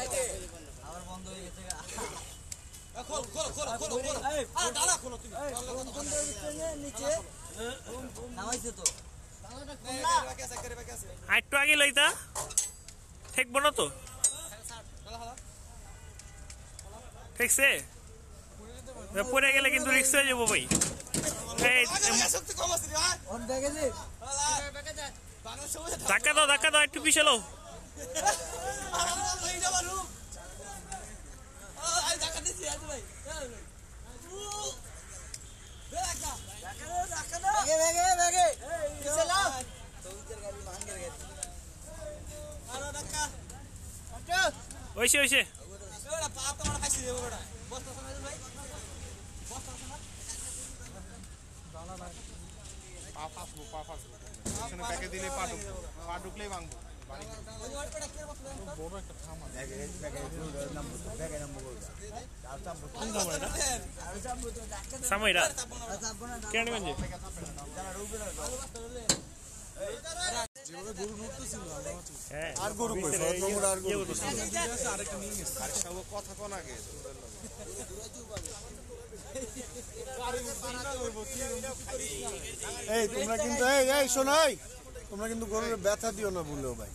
আবার বন্ধ হয়ে গেছে খোল খোল খোল খোল খোল ডালা খোলো তুমি বন্ধ হয়ে গেছে নিচে নামাইছে তো আরেকটু আগে লইতা ঠেকবো না তো ঠিকছে পরে গেলে কিন্তু রিক্স হয়ে যাবো ভাই ধাক্কা দাও একটু পিছালো ওইসে ওইসে পা ঢুকলেই ভাঙবো সাময়রা কেন আর গরু কথা কোন আগে এই তোমরা কিন্তু এই শোনাই তোমরা কিন্তু গরুর ব্যথা দিও না বললেও ভাই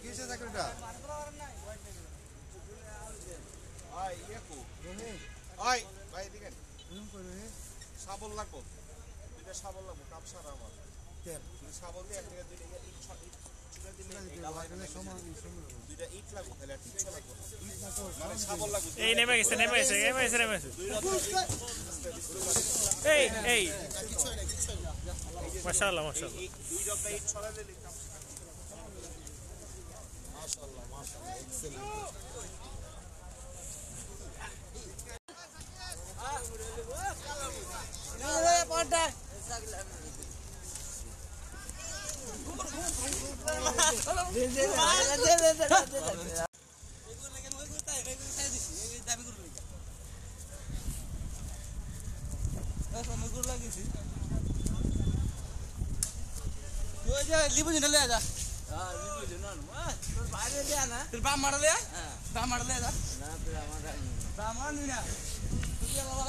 কিসে চাকরিটা ভাই দেখেন শাবল লাগবো দুইটা শাবল লাগবো কাপ সারা আমার শাবল দিয়ে এক দুইটা ইট লাগবো তাহলে কিচ্ছু লাগবো মানে শাবল লাগবো এই নেমে গেছে এই মাশাআল্লাহ দুই রকম ইট ছড়াই দিলে কাপ মাশাআল্লাহ এক্সেলেন্ট লিবুজিন ले आजा हां लिबुजिन তোর বাইরে দে না তোর বাম মারলে হ্যাঁ বাম মারলে যা না তোর আমার বাম মারলি না তুই বাবা